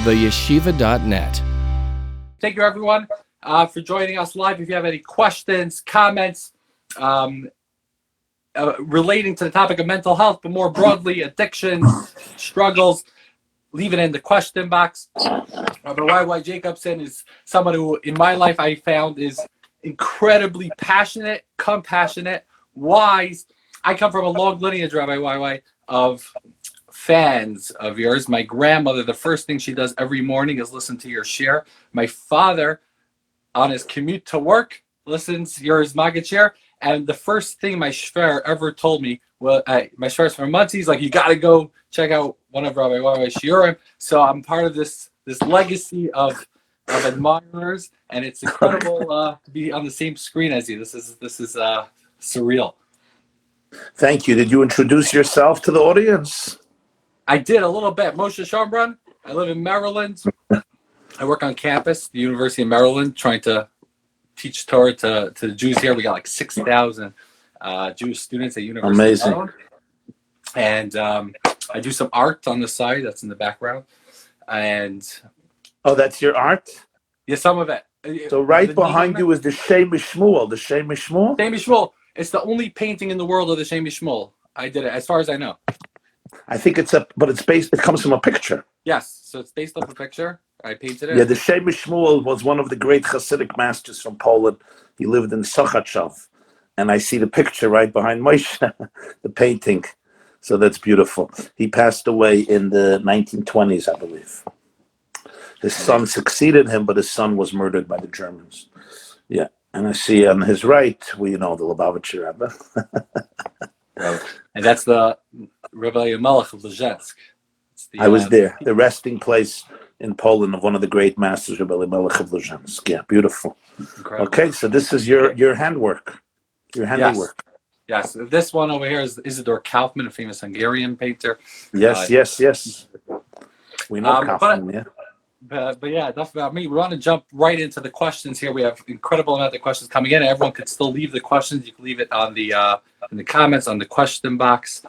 theyeshiva.net. Thank you, everyone, for joining us live. If you have any questions, comments relating to the topic of mental health, but more broadly, addictions, struggles, leave it in the question box. Rabbi Y.Y. Jacobson is someone who, in my life, I found is incredibly passionate, compassionate, wise. I come from a long lineage, Rabbi Y.Y., of fans of yours. My grandmother, the first thing she does every morning is listen to your share. My father, on his commute to work, listens yours Maggid share. And the first thing my shver ever told me, well, my shver's from Monsey, he's like, you got to go check out one of Rabbi Y.Y. shiurim. So I'm part of this legacy of admirers, and it's incredible to be on the same screen as you. This is surreal. Thank you. Did you introduce yourself to the audience? I did a little bit. Moshe Schombrun. I live in Maryland. I work on campus, the University of Maryland, trying to teach Torah to the Jews here. We got like 6,000 Jewish students at University Amazing. of Maryland. And I do some art on the side. That's in the background. And oh, that's your art? Yeah, some of it. So right behind you is the Shem Mishmuel. The Shem Mishmuel? Shem Mishmuel. It's the only painting in the world of the Shem Mishmuel. I did it, as far as I know. I think it comes from a picture. Yes, so it's based off a picture. I painted it. Yeah, the Shem Mishmuel was one of the great Hasidic masters from Poland. He lived in Sochachov. And I see the picture right behind Moshe, the painting. So that's beautiful. He passed away in the 1920s, I believe. His son succeeded him, but his son was murdered by the Germans. Yeah, and I see on his right, the Lubavitcher Rebbe. And that's the Rabbi Melech of Lezhensk. I was there, the resting place in Poland of one of the great masters, Rabbi Melech of Lezhensk. Yeah, beautiful. Incredible. Okay, so this is your handwork, your handiwork. Yes, this one over here is Isidor Kaufman, a famous Hungarian painter. Yes. We know Kaufman, yeah. But yeah, enough about me. We want to jump right into the questions here. We have incredible amount of questions coming in. Everyone could still leave the questions. You can leave it on the in the comments on the question box.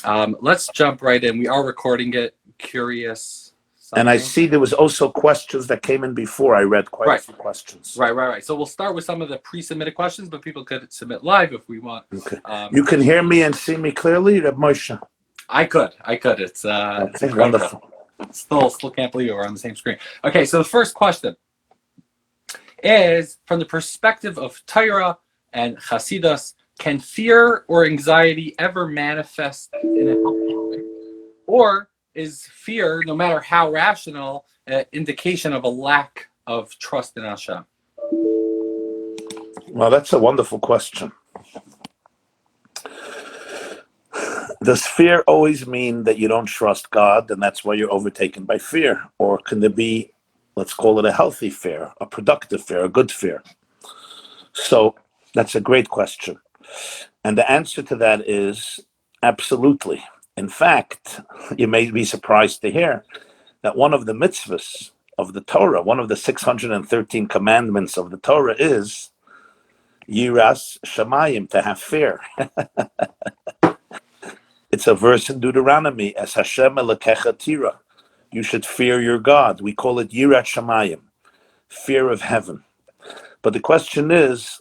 Let's jump right in. We are recording it. Curious. Something. And I see there was also questions that came in before. I read quite a few questions. Right. So we'll start with some of the pre-submitted questions, but people could submit live if we want. Okay. You can hear me and see me clearly, Reb Moshe? I could. It's wonderful. Still can't believe it. We're on the same screen. Okay, so the first question is from the perspective of Torah and Hasidus. Can fear or anxiety ever manifest in a healthy way? Or is fear, no matter how rational, an indication of a lack of trust in Hashem? Well, that's a wonderful question. Does fear always mean that you don't trust God and that's why you're overtaken by fear? Or can there be, let's call it a healthy fear, a productive fear, a good fear? So that's a great question. And the answer to that is absolutely. In fact, you may be surprised to hear that one of the mitzvahs of the Torah, one of the 613 commandments of the Torah is Yiras Shamayim, to have fear. It's a verse in Deuteronomy, as Hashem Elokecha Tira. You should fear your God. We call it Yirat Shamayim, fear of heaven. But the question is,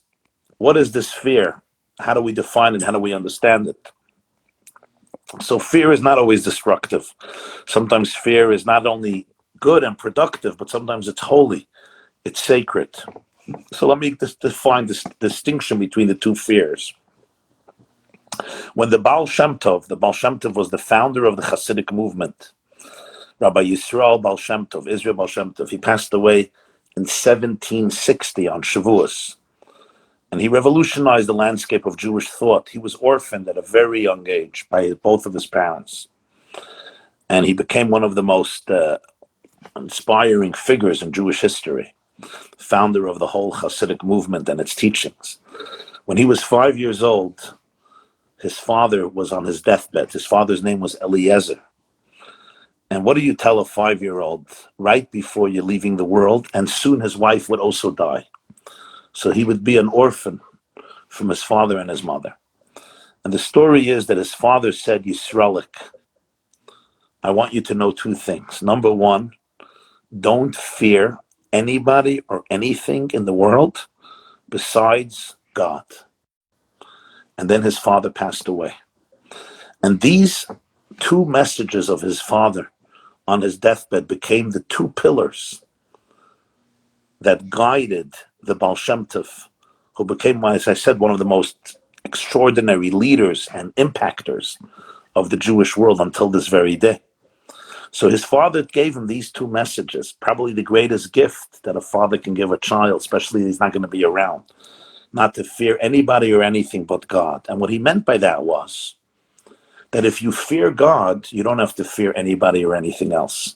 what is this fear? How do we define it? How do we understand it? So fear is not always destructive. Sometimes fear is not only good and productive, but sometimes it's holy. It's sacred. So let me define this distinction between the two fears. When the Baal Shem Tov was the founder of the Hasidic movement, Rabbi Yisrael Baal Shem Tov, Israel Baal Shem Tov, he passed away in 1760 on Shavuos. And he revolutionized the landscape of Jewish thought. He was orphaned at a very young age by both of his parents. And he became one of the most inspiring figures in Jewish history, founder of the whole Hasidic movement and its teachings. When he was 5 years old, his father was on his deathbed. His father's name was Eliezer. And what do you tell a 5-year-old right before you're leaving the world? And soon his wife would also die. So he would be an orphan from his father and his mother. And the story is that his father said, Yisraelik, I want you to know two things. Number one, don't fear anybody or anything in the world besides God. And then his father passed away. And these two messages of his father on his deathbed became the two pillars that guided the Baal Shem Tov, who became, as I said, one of the most extraordinary leaders and impactors of the Jewish world until this very day. So his father gave him these two messages, probably the greatest gift that a father can give a child, especially if he's not going to be around, not to fear anybody or anything but God. And what he meant by that was that if you fear God, you don't have to fear anybody or anything else.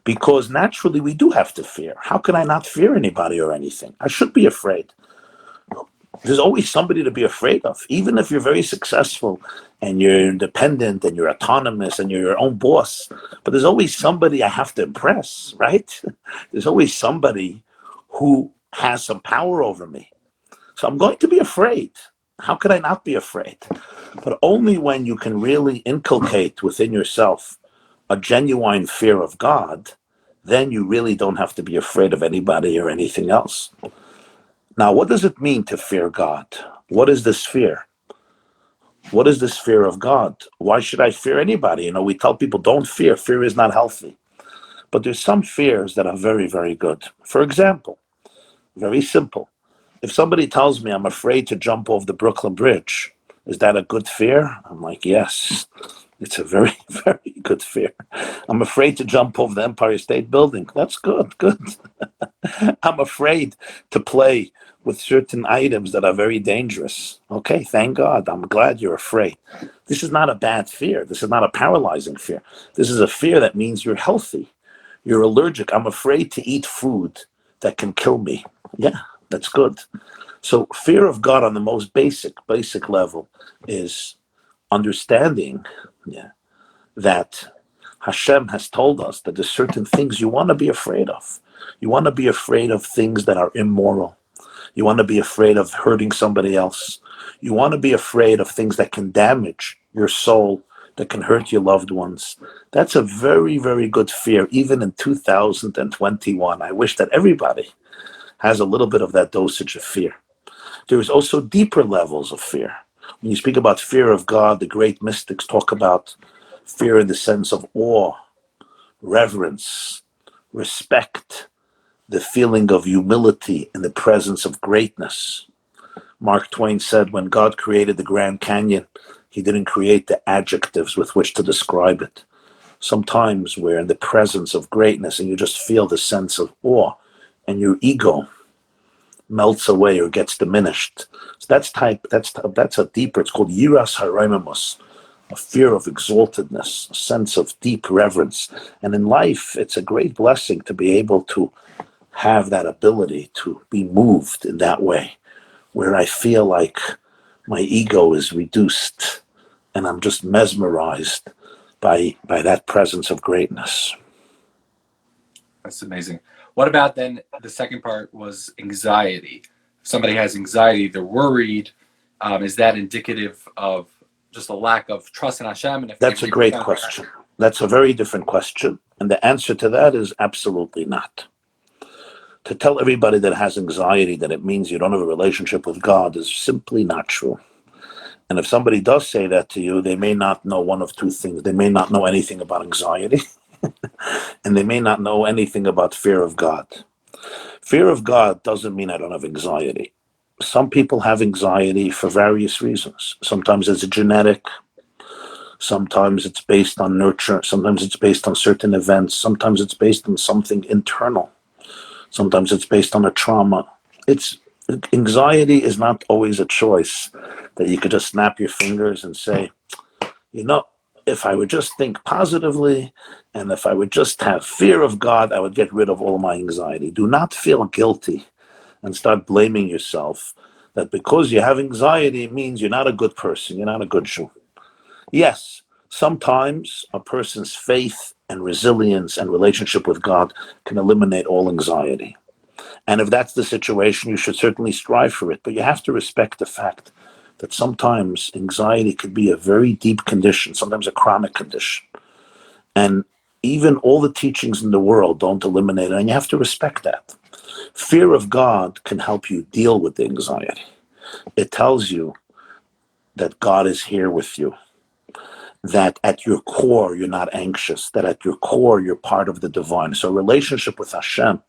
Because naturally we do have to fear. How can I not fear anybody or anything? I should be afraid. There's always somebody to be afraid of, even if you're very successful and you're independent and you're autonomous and you're your own boss. But there's always somebody I have to impress, right? There's always somebody who has some power over me. So I'm going to be afraid. How could I not be afraid? But only when you can really inculcate within yourself a genuine fear of God, then you really don't have to be afraid of anybody or anything else. Now, what does it mean to fear God? What is this fear? What is this fear of God? Why should I fear anybody? We tell people don't fear. Fear is not healthy. But there's some fears that are very, very good. For example, very simple. If somebody tells me I'm afraid to jump off the Brooklyn Bridge, is that a good fear? I'm like, yes. It's a very, very good fear. I'm afraid to jump off the Empire State Building. That's good. I'm afraid to play with certain items that are very dangerous. Okay, thank God. I'm glad you're afraid. This is not a bad fear. This is not a paralyzing fear. This is a fear that means you're healthy. You're allergic. I'm afraid to eat food that can kill me. Yeah, that's good. So fear of God on the most basic level is understanding that Hashem has told us that there's certain things you want to be afraid of. You want to be afraid of things that are immoral. You want to be afraid of hurting somebody else. You want to be afraid of things that can damage your soul, that can hurt your loved ones. That's a very, very good fear, even in 2021. I wish that everybody has a little bit of that dosage of fear. There is also deeper levels of fear. When you speak about fear of God, the great mystics talk about fear in the sense of awe, reverence, respect, the feeling of humility in the presence of greatness. Mark Twain said when God created the Grand Canyon, he didn't create the adjectives with which to describe it. Sometimes we're in the presence of greatness and you just feel the sense of awe and your ego melts away or gets diminished. So that's a deeper, it's called yiras haraimamus, a fear of exaltedness, a sense of deep reverence. And in life, it's a great blessing to be able to have that ability to be moved in that way, where I feel like my ego is reduced and I'm just mesmerized by that presence of greatness. That's amazing. What about then the second part was anxiety? If somebody has anxiety, they're worried. Is that indicative of just a lack of trust in Hashem? And That's a great question. That's a very different question. And the answer to that is absolutely not. To tell everybody that has anxiety that it means you don't have a relationship with God is simply not true. And if somebody does say that to you, they may not know one of two things. They may not know anything about anxiety, and they may not know anything about fear of God. Fear of God doesn't mean I don't have anxiety. Some people have anxiety for various reasons. Sometimes it's genetic. Sometimes it's based on nurture. Sometimes it's based on certain events. Sometimes it's based on something internal. Sometimes it's based on a trauma. Anxiety is not always a choice that you could just snap your fingers and say, if I would just think positively and if I would just have fear of God, I would get rid of all my anxiety. Do not feel guilty and start blaming yourself that because you have anxiety, it means you're not a good person. You're not a good Jew. Yes, sometimes a person's faith and resilience and relationship with God can eliminate all anxiety. And if that's the situation, you should certainly strive for it. But you have to respect the fact that sometimes anxiety could be a very deep condition, sometimes a chronic condition. And even all the teachings in the world don't eliminate it, and you have to respect that. Fear of God can help you deal with the anxiety. It tells you that God is here with you, that at your core you're not anxious, that at your core you're part of the divine. So relationship with Hashem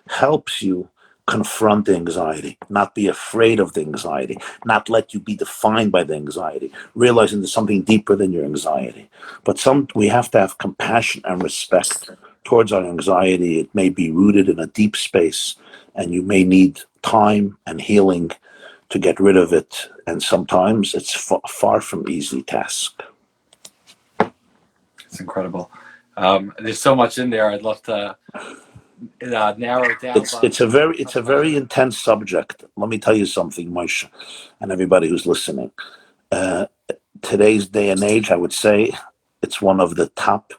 helps you confront the anxiety, not be afraid of the anxiety, not let you be defined by the anxiety, realizing there's something deeper than your anxiety. But we have to have compassion and respect towards our anxiety. It may be rooted in a deep space, and you may need time and healing to get rid of it. And sometimes it's far from easy task. It's incredible. There's so much in there. I'd love to narrow it down. It's a very intense subject. Let me tell you something, Moshe, and everybody who's listening. Today's day and age, I would say, it's one of the top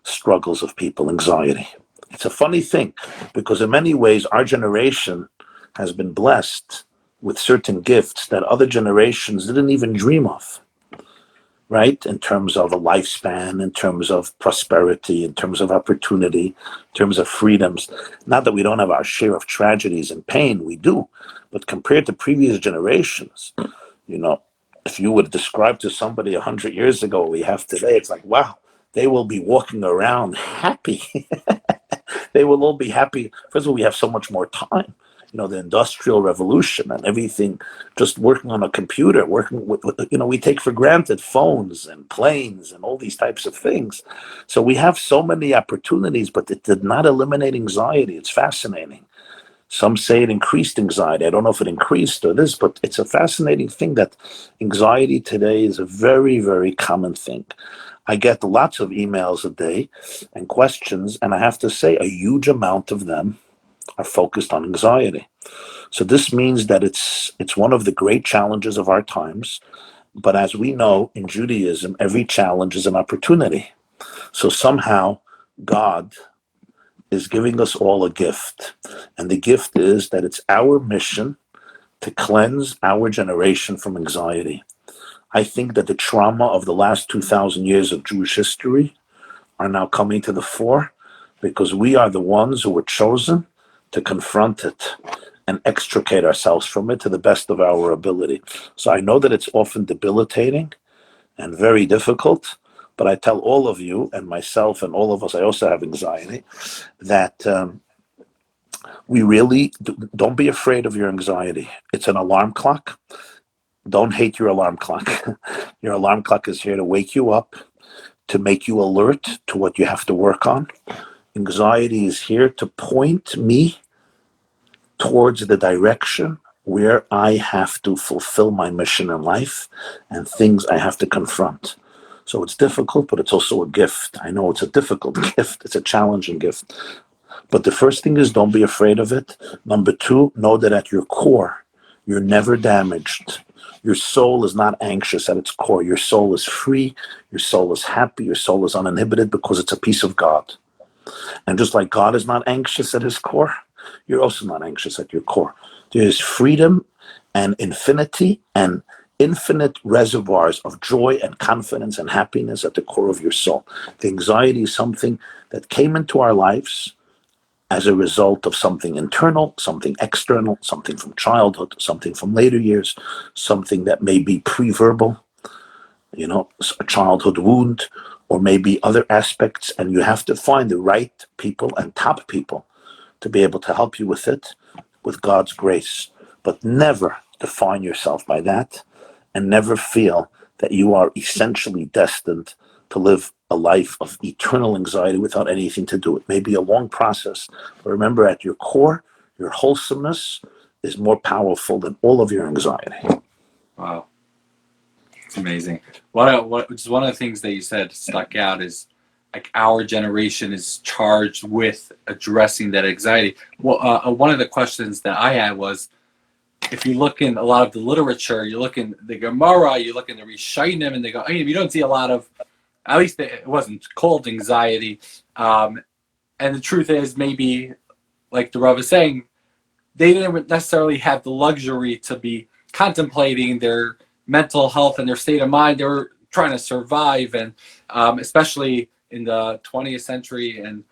struggles of people, anxiety. It's a funny thing, because in many ways, our generation has been blessed with certain gifts that other generations didn't even dream of. Right? In terms of a lifespan, in terms of prosperity, in terms of opportunity, in terms of freedoms. Not that we don't have our share of tragedies and pain, we do. But compared to previous generations, if you would describe to somebody 100 years ago what we have today, it's like, wow, they will be walking around happy. They will all be happy. First of all, we have so much more time. The Industrial Revolution and everything, just working on a computer, working with, we take for granted phones and planes and all these types of things. So we have so many opportunities, but it did not eliminate anxiety. It's fascinating. Some say it increased anxiety. I don't know if it increased or this, but it's a fascinating thing that anxiety today is a very, very common thing. I get lots of emails a day and questions, and I have to say a huge amount of them are focused on anxiety. So this means that it's one of the great challenges of our times. But as we know, in Judaism, every challenge is an opportunity. So somehow God is giving us all a gift. And the gift is that it's our mission to cleanse our generation from anxiety. I think that the trauma of the last 2,000 years of Jewish history are now coming to the fore, because we are the ones who were chosen to confront it and extricate ourselves from it to the best of our ability. So I know that it's often debilitating and very difficult, but I tell all of you and myself and all of us, I also have anxiety, that we really don't be afraid of your anxiety. It's an alarm clock. Don't hate your alarm clock. Your alarm clock is here to wake you up, to make you alert to what you have to work on. Anxiety is here to point me towards the direction where I have to fulfill my mission in life and things I have to confront. So it's difficult, but it's also a gift. I know it's a difficult gift. It's a challenging gift. But the first thing is, don't be afraid of it. Number two, know that at your core, you're never damaged. Your soul is not anxious at its core. Your soul is free. Your soul is happy. Your soul is uninhibited because it's a piece of God. And just like God is not anxious at his core, you're also not anxious at your core. There is freedom and infinity and infinite reservoirs of joy and confidence and happiness at the core of your soul. The anxiety is something that came into our lives as a result of something internal, something external, something from childhood, something from later years, something that may be pre-verbal, a childhood wound, or maybe other aspects, and you have to find the right people and top people to be able to help you with it, with God's grace. But never define yourself by that, and never feel that you are essentially destined to live a life of eternal anxiety without anything to do. It may be a long process, but remember, at your core, your wholesomeness is more powerful than all of your anxiety. Wow. It's amazing. Just one of the things that you said stuck out is, like, our generation is charged with addressing that anxiety. Well, one of the questions that I had was, if you look in a lot of the literature, you look in the Gemara, you look in the Rishonim, and they go, you don't see a lot of, at least it wasn't called anxiety. And the truth is, maybe, like the Rabbi is saying, they didn't necessarily have the luxury to be contemplating their mental health and their state of mind. They were trying to survive, and especially in the 20th century, and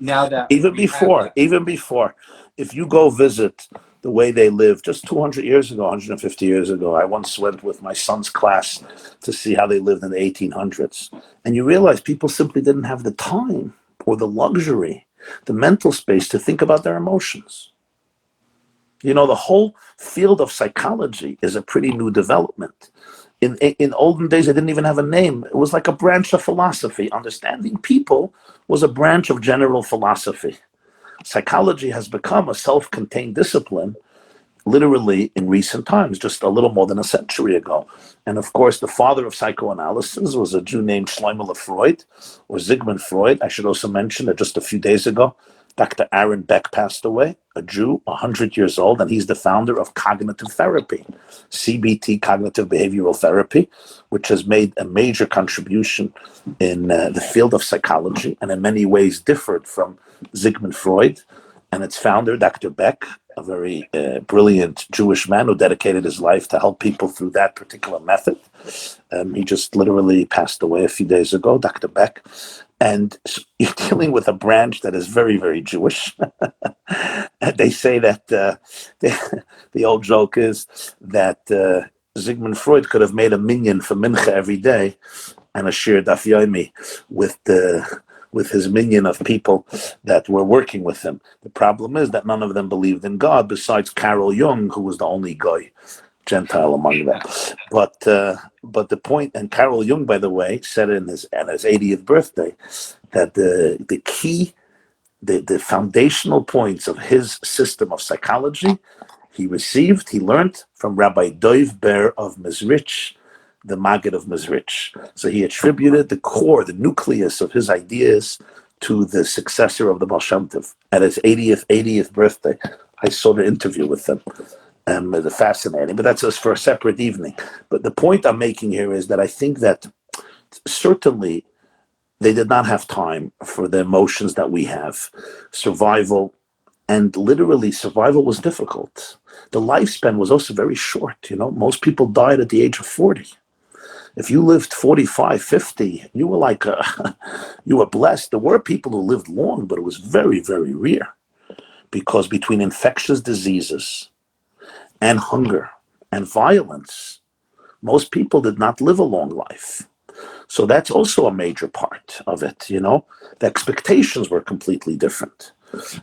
now that Even we have before, if you go visit the way they lived just 200 years ago, 150 years ago, I once went with my son's class to see how they lived in the 1800s. And you realize people simply didn't have the time or the luxury, the mental space to think about their emotions. The whole field of psychology is a pretty new development. In olden days, it didn't even have a name. It was like a branch of philosophy. Understanding people was a branch of general philosophy. Psychology has become a self-contained discipline literally in recent times, just a little more than a century ago. And of course, the father of psychoanalysis was a Jew named Shlomo Freud, or Sigmund Freud. I should also mention that just a few days ago, Dr. Aaron Beck passed away, a Jew, 100 years old, and he's the founder of cognitive therapy, CBT, cognitive behavioral therapy, which has made a major contribution in the field of psychology and in many ways differed from Sigmund Freud. And its founder, Dr. Beck, a very brilliant Jewish man who dedicated his life to help people through that particular method. He just literally passed away a few days ago, Dr. Beck. And you're dealing with a branch that is very, very Jewish. And they say that the old joke is that Sigmund Freud could have made a minyan for Mincha every day and a shir daf yomi with his minion of people that were working with him. The problem is that none of them believed in God, besides Carl Jung, who was the only guy, Gentile among them. But the point, and Carl Jung, by the way, said at his 80th birthday, that the key, the foundational points of his system of psychology, he learned from Rabbi Dov Ber of Mezrich, the Maggid of Mezrich. So he attributed the core, the nucleus of his ideas to the successor of the Baal Shem Tov. At his 80th birthday, I saw the interview with him. It's fascinating, but that's just for a separate evening. But the point I'm making here is that I think that certainly they did not have time for the emotions that we have. Survival, and literally survival was difficult. The lifespan was also very short. Most people died at the age of 40. If you lived 45, 50, you were you were blessed. There were people who lived long, but it was very, very rare, because between infectious diseases and hunger and violence, most people did not live a long life. So that's also a major part of it. The expectations were completely different.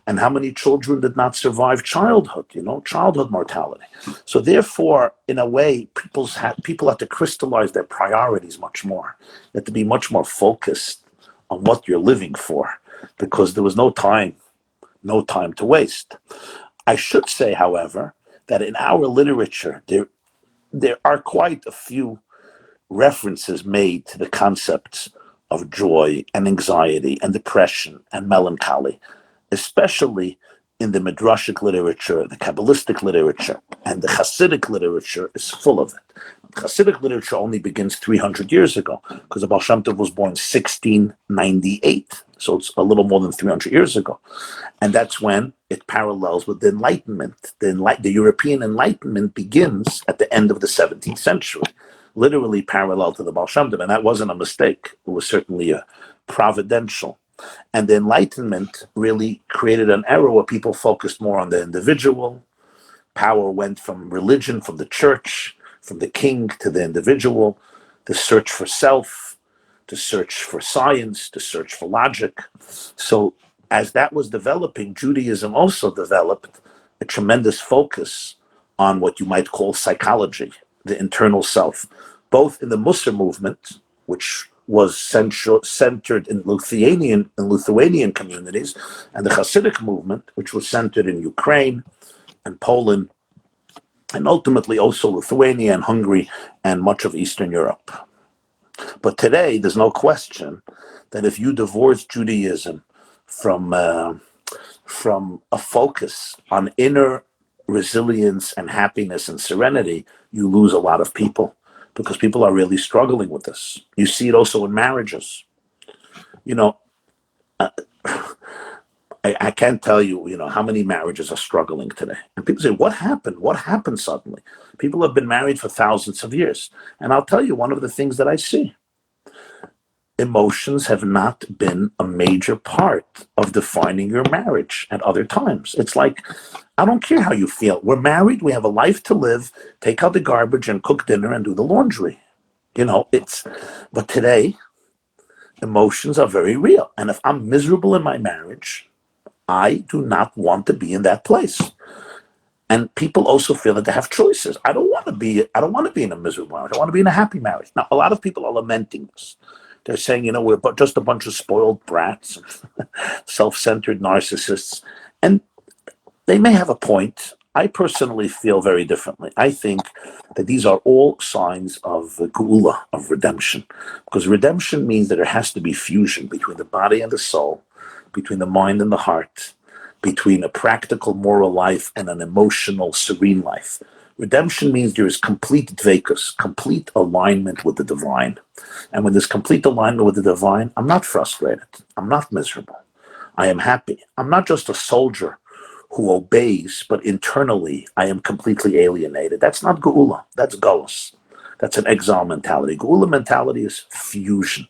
And how many children did not survive childhood, childhood mortality. So therefore, in a way, people had to crystallize their priorities much more. They had to be much more focused on what you're living for, because there was no time to waste. I should say, however, that in our literature, there are quite a few references made to the concepts of joy and anxiety and depression and melancholy, especially in the Midrashic literature, the Kabbalistic literature, and the Hasidic literature is full of it. Hasidic literature only begins 300 years ago, because the Baal Shem Tov was born 1698, so it's a little more than 300 years ago. And that's when it parallels with the Enlightenment. The European Enlightenment begins at the end of the 17th century, literally parallel to the Baal Shem Tov, and that wasn't a mistake. It was certainly a providential. And the Enlightenment really created an era where people focused more on the individual. Power went from religion, from the church, from the king to the individual, the search for self, to search for science, to search for logic. So as that was developing, Judaism also developed a tremendous focus on what you might call psychology, the internal self, both in the Musar movement, which was centered in Lithuanian communities, and the Hasidic movement, which was centered in Ukraine and Poland, and ultimately also Lithuania and Hungary and much of Eastern Europe. But today, there's no question that if you divorce Judaism from a focus on inner resilience and happiness and serenity, you lose a lot of people, because people are really struggling with this. You see it also in marriages. I can't tell you, how many marriages are struggling today. And people say, what happened? What happened suddenly? People have been married for thousands of years. And I'll tell you one of the things that I see. emotions have not been a major part of defining your marriage at other times. It's like, I don't care how you feel. We're married, we have a life to live, take out the garbage and cook dinner and do the laundry. But today, emotions are very real. And if I'm miserable in my marriage, I do not want to be in that place. And people also feel that they have choices. I don't want to be in a miserable marriage. I want to be in a happy marriage. Now, a lot of people are lamenting this. They're saying, we're just a bunch of spoiled brats, self-centered narcissists. And they may have a point. I personally feel very differently. I think that these are all signs of geula, of redemption. Because redemption means that there has to be fusion between the body and the soul, between the mind and the heart, between a practical moral life and an emotional serene life. Redemption means there is complete dveikus, complete alignment with the divine. And when there's complete alignment with the divine, I'm not frustrated. I'm not miserable. I am happy. I'm not just a soldier who obeys, but internally I am completely alienated. That's not geula. That's galus. That's an exile mentality. Geula mentality is fusion.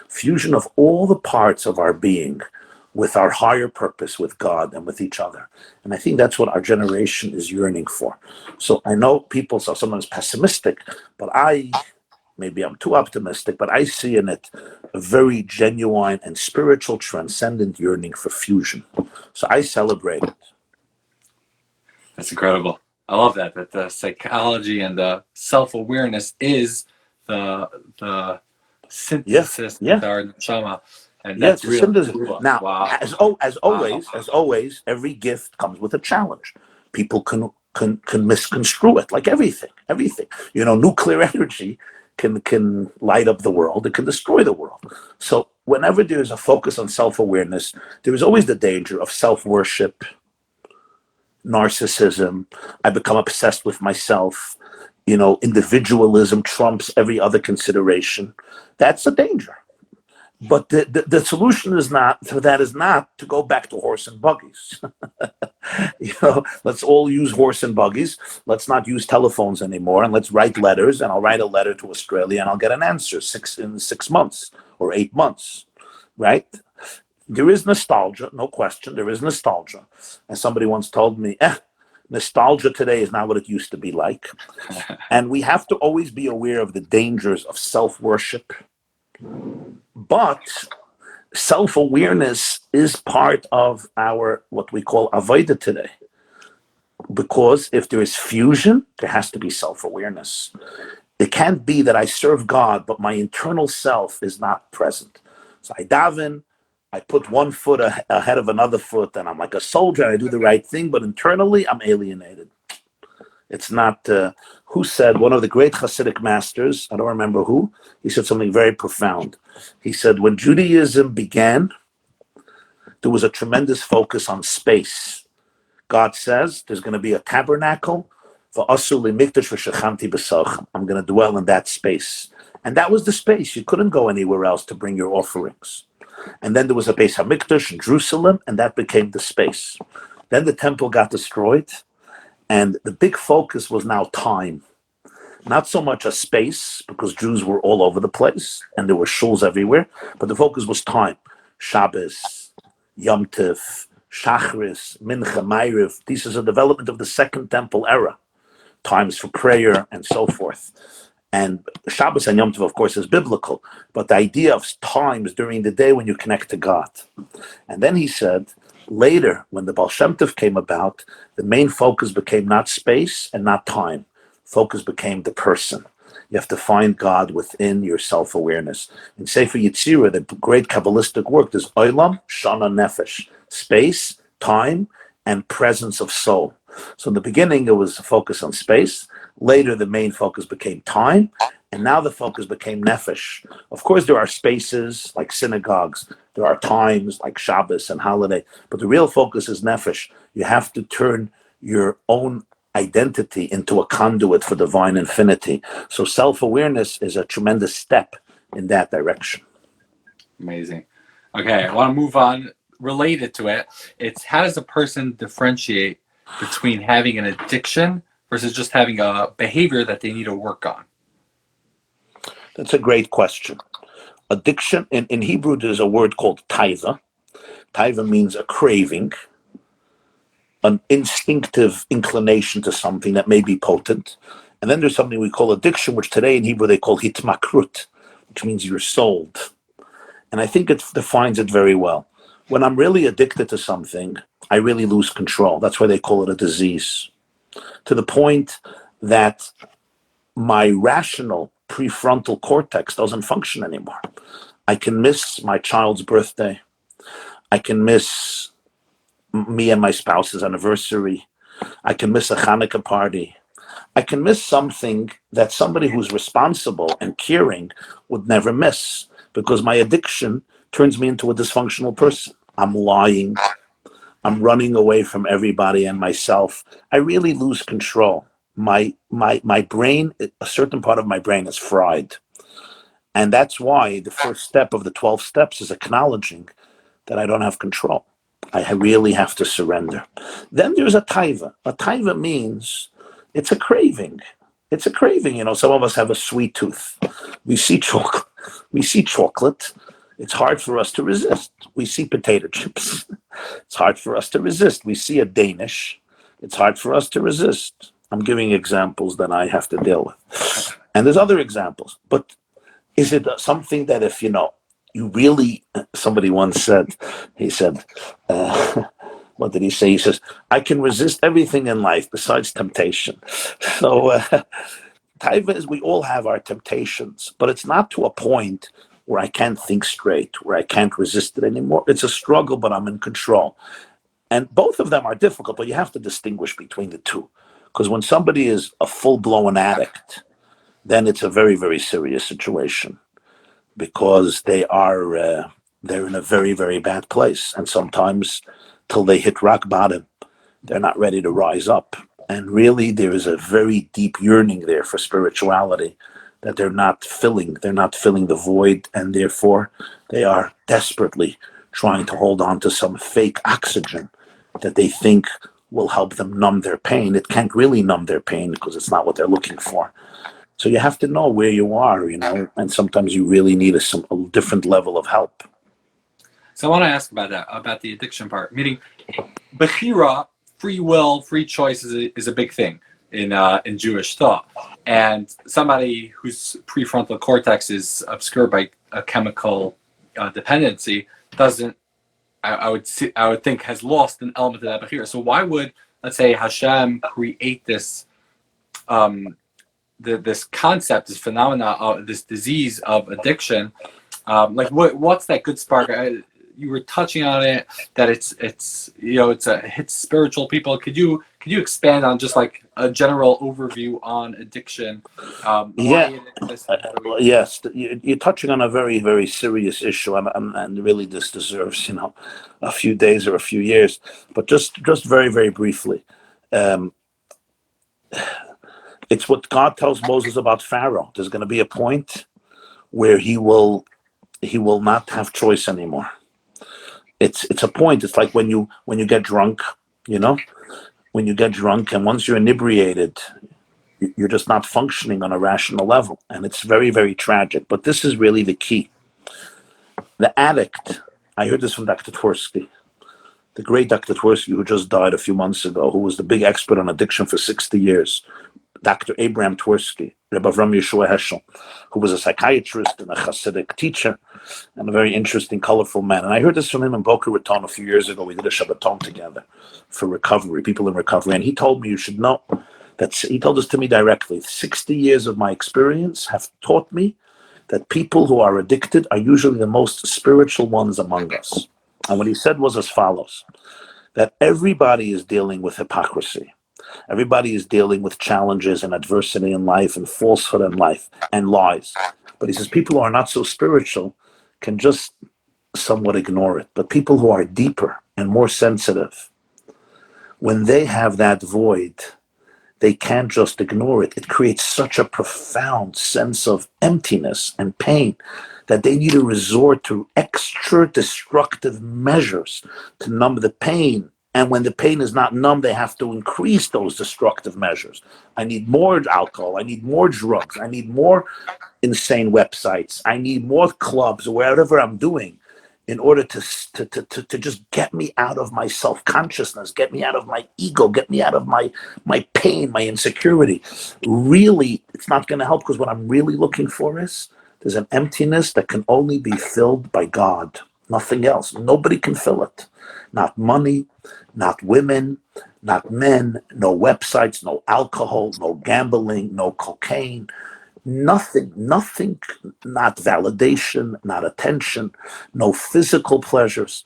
Fusion of all the parts of our being with our higher purpose, with God and with each other. And I think that's what our generation is yearning for. So I know people are sometimes pessimistic, but maybe I'm too optimistic, but I see in it a very genuine and spiritual, transcendent yearning for fusion. So I celebrate it. That's incredible. I love that the psychology and the self-awareness is the synthesis with our neshama. And that's real. Now, wow. as always, every gift comes with a challenge. People can misconstrue it, like everything. Nuclear energy can light up the world. It can destroy the world. So whenever there is a focus on self-awareness, there is always the danger of self-worship, narcissism. I become obsessed with myself. Individualism trumps every other consideration. That's a danger. But the solution is not to go back to horse and buggies. Let's all use horse and buggies. Let's not use telephones anymore, and let's write letters. And I'll write a letter to Australia, and I'll get an answer in 6 months or 8 months, right? There is nostalgia, no question. There is nostalgia, and somebody once told me, nostalgia today is not what it used to be like, and we have to always be aware of the dangers of self-worship. But self-awareness is part of our, what we call avodah today. Because if there is fusion, there has to be self-awareness. It can't be that I serve God, but my internal self is not present. So I daven, I put one foot ahead of another foot, and I'm like a soldier, and I do the right thing, but internally I'm alienated. It's not, who said, one of the great Hasidic masters, I don't remember who, he said something very profound. He said, when Judaism began, there was a tremendous focus on space. God says, there's going to be a tabernacle, I'm going to dwell in that space. And that was the space. You couldn't go anywhere else to bring your offerings. And then there was a Beis HaMikdash in Jerusalem, and that became the space. Then the temple got destroyed, and the big focus was now time. Not so much a space, because Jews were all over the place, and there were shuls everywhere, but the focus was time. Shabbos, Yom Tov, Shachris, Mincha, Ma'ariv. This is a development of the Second Temple era. Times for prayer and so forth. And Shabbos and Yom Tov, of course, is biblical, but the idea of times during the day when you connect to God. And then he said, later, when the Baal Shem Tov came about, the main focus became not space and not time. Focus became the person. You have to find God within your self-awareness. In Sefer Yetzirah, the great Kabbalistic work, there's Olam, Shana, Nefesh, space, time, and presence of soul. So in the beginning, there was a focus on space. Later, the main focus became time. And now the focus became nefesh. Of course, there are spaces like synagogues. There are times like Shabbos and holiday. But the real focus is nefesh. You have to turn your own identity into a conduit for divine infinity. So self-awareness is a tremendous step in that direction. Amazing. Okay, I want to move on. Related to it, it's how does a person differentiate between having an addiction versus just having a behavior that they need to work on? That's a great question. Addiction, in Hebrew, there's a word called taiva. Taiva means a craving, an instinctive inclination to something that may be potent. And then there's something we call addiction, which today in Hebrew they call hitmakrut, which means you're sold. And I think it defines it very well. When I'm really addicted to something, I really lose control. That's why they call it a disease. To the point that my rational prefrontal cortex doesn't function anymore. I can miss my child's birthday. I can miss me and my spouse's anniversary. I can miss a Hanukkah party. I can miss something that somebody who's responsible and caring would never miss, because my addiction turns me into a dysfunctional person. I'm lying. I'm running away from everybody and myself. I really lose control. My brain, a certain part of my brain is fried. And that's why the first step of the 12 steps is acknowledging that I don't have control. I really have to surrender. Then there's a taiva. A taiva means it's a craving. It's a craving. You know, some of us have a sweet tooth. We see chocolate. It's hard for us to resist. We see potato chips. It's hard for us to resist. We see a Danish. It's hard for us to resist. I'm giving examples that I have to deal with. And there's other examples. But is it something that if, you really, somebody once said, he said, what did he say? He says, I can resist everything in life besides temptation. So taiva is, we all have our temptations, but it's not to a point where I can't think straight, where I can't resist it anymore. It's a struggle, but I'm in control. And both of them are difficult, but you have to distinguish between the two. Because when somebody is a full-blown addict, then it's a very, very serious situation, because they're in a very, very bad place. And sometimes till they hit rock bottom, they're not ready to rise up. And really, there is a very deep yearning there for spirituality that they're not filling. They're not filling the void, and therefore they are desperately trying to hold on to some fake oxygen that they think will help them numb their pain. It can't really numb their pain because it's not what they're looking for. So you have to know where you are, and sometimes you really need a different level of help. So I want to ask about that, about the addiction part. Meaning, bechira, free will, free choice is a big thing in Jewish thought. And somebody whose prefrontal cortex is obscured by a chemical dependency doesn't, I would think, has lost an element of that bechira. So why would, let's say, Hashem create this this concept, this phenomena, this disease of addiction? What's that good spark? You were touching on it, that it hits spiritual people. Could you expand on just like a general overview on addiction? Yes, you're touching on a very, very serious issue, and really this deserves a few days or a few years. But just very, very briefly, it's what God tells Moses about Pharaoh. There's going to be a point where he will not have choice anymore. It's a point. It's like when you get drunk, when you get drunk, and once you're inebriated, you're just not functioning on a rational level, and it's very, very tragic. But this is really the key. The addict. I heard this from Dr. Twersky, the great Dr. Twersky, who just died a few months ago, who was the big expert on addiction for 60 years. Dr. Abraham Twersky, Rabbi Yeshua Heschel, who was a psychiatrist and a Hasidic teacher, and a very interesting, colorful man. And I heard this from him in Boca Raton a few years ago. We did a Shabbaton together for recovery, people in recovery. And he told me, you should know, he told this to me directly, 60 years of my experience have taught me that people who are addicted are usually the most spiritual ones among us. And what he said was as follows, that everybody is dealing with hypocrisy. Everybody is dealing with challenges and adversity in life and falsehood in life and lies. But he says people who are not so spiritual can just somewhat ignore it. But people who are deeper and more sensitive, when they have that void, they can't just ignore it. It creates such a profound sense of emptiness and pain that they need to resort to extra destructive measures to numb the pain And when the pain is not numb, they have to increase those destructive measures. I need more alcohol. I need more drugs. I need more insane websites. I need more clubs or whatever I'm doing in order to just get me out of my self-consciousness, get me out of my ego, get me out of my pain, my insecurity. Really, it's not going to help, because what I'm really looking for is there's an emptiness that can only be filled by God. Nothing else. Nobody can fill it. Not money, not women, not men, no websites, no alcohol, no gambling, no cocaine, nothing, not validation, not attention, no physical pleasures.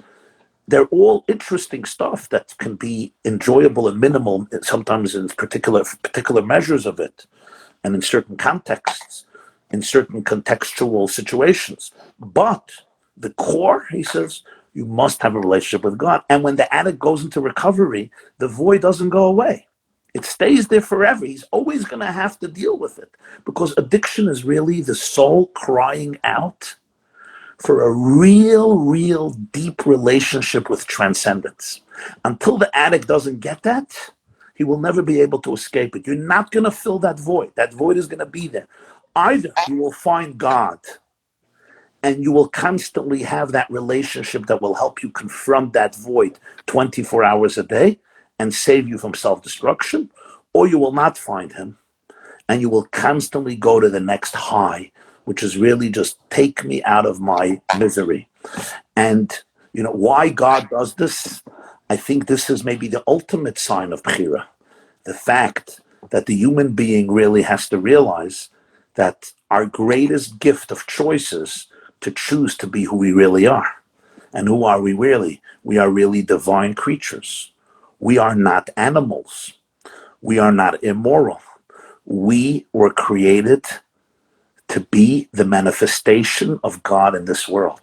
They're all interesting stuff that can be enjoyable and minimal, sometimes in particular measures of it, and in certain contexts, in certain contextual situations. But the core, he says, you must have a relationship with God. And when the addict goes into recovery, the void doesn't go away. It stays there forever. He's always going to have to deal with it, because addiction is really the soul crying out for a real deep relationship with transcendence. Until the addict doesn't get that, he will never be able to escape it. You're not going to fill that void. That void is going to be there. Either you will find God and you will constantly have that relationship that will help you confront that void 24 hours a day and save you from self-destruction, or you will not find him and you will constantly go to the next high, which is really just take me out of my misery. And you know why God does this? I think this is maybe the ultimate sign of Bechira. The fact that the human being really has to realize that our greatest gift of choices to choose to be who we really are. And who are we really? We are really divine creatures. We are not animals. We are not immoral. We were created to be the manifestation of God in this world.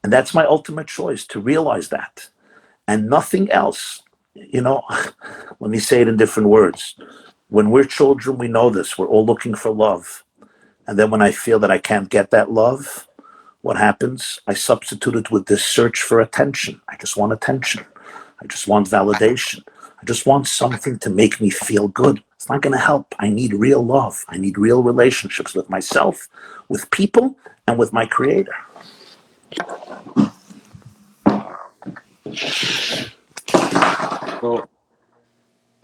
And that's my ultimate choice, to realize that. And nothing else. You know, let me say it in different words. When we're children, we know this. We're all looking for love. And then when I feel that I can't get that love, what happens? I substitute it with this search for attention. I just want attention. I just want validation. I just want something to make me feel good. It's not going to help. I need real love. I need real relationships with myself, with people, and with my creator. Well,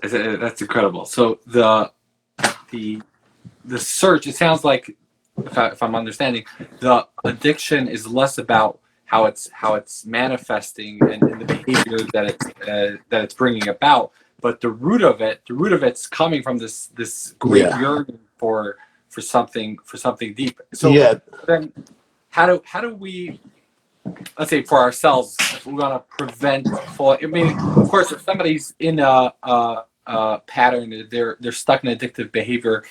that's incredible. So the search, it sounds like, if I'm understanding, the addiction is less about how it's manifesting and the behavior that it's bringing about, but the root of it's coming from this great yearning for something deep. So then how do we, let's say for ourselves, if we want to prevent falling? I mean, of course, if somebody's in a pattern, they're stuck in addictive behavior.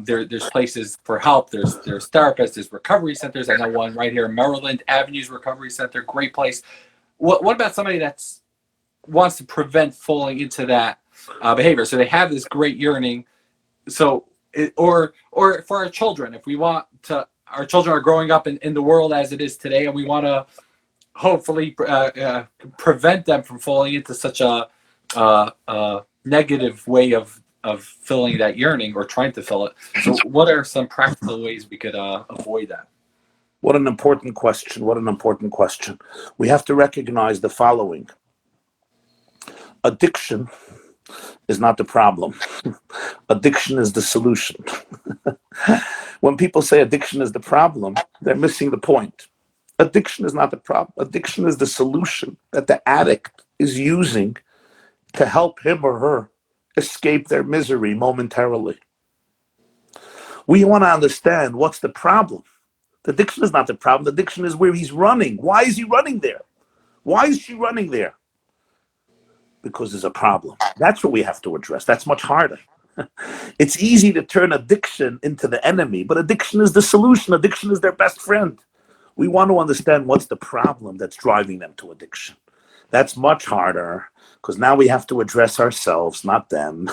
There's places for help. There's therapists. There's recovery centers. I know one right here in Maryland, Avenues Recovery Center, great place. What about somebody that's wants to prevent falling into that behavior? So they have this great yearning. So or for our children, if we want to, our children are growing up in the world as it is today, and we want to hopefully prevent them from falling into such a negative way of filling that yearning or trying to fill it. So what are some practical ways we could avoid that? What an important question. What an important question. We have to recognize the following. Addiction is not the problem. Addiction is the solution. When people say addiction is the problem, they're missing the point. Addiction is not the problem. Addiction is the solution that the addict is using to help him or her escape their misery momentarily. We want to understand what's the problem. The addiction is not the problem. The addiction is where he's running. Why is he running there? Why is she running there? Because there's a problem. That's what we have to address. That's much harder. It's easy to turn addiction into the enemy, but addiction is the solution. Addiction is their best friend. We want to understand what's the problem that's driving them to addiction. That's much harder, because now we have to address ourselves, not them.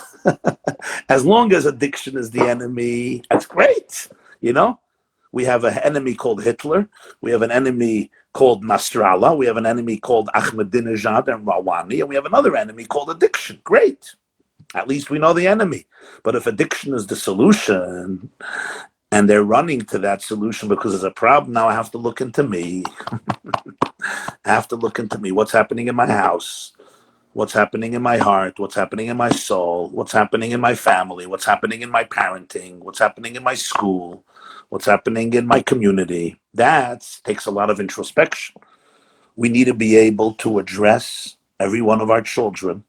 As long as addiction is the enemy, that's great, you know? We have an enemy called Hitler. We have an enemy called Nasrallah. We have an enemy called Ahmadinejad and Rawani. And we have another enemy called addiction. Great. At least we know the enemy. But if addiction is the solution and they're running to that solution because there's a problem, now I have to look into me. I have to look into me. What's happening in my house? What's happening in my heart? What's happening in my soul? What's happening in my family? What's happening in my parenting? What's happening in my school? What's happening in my community? That takes a lot of introspection. We need to be able to address every one of our children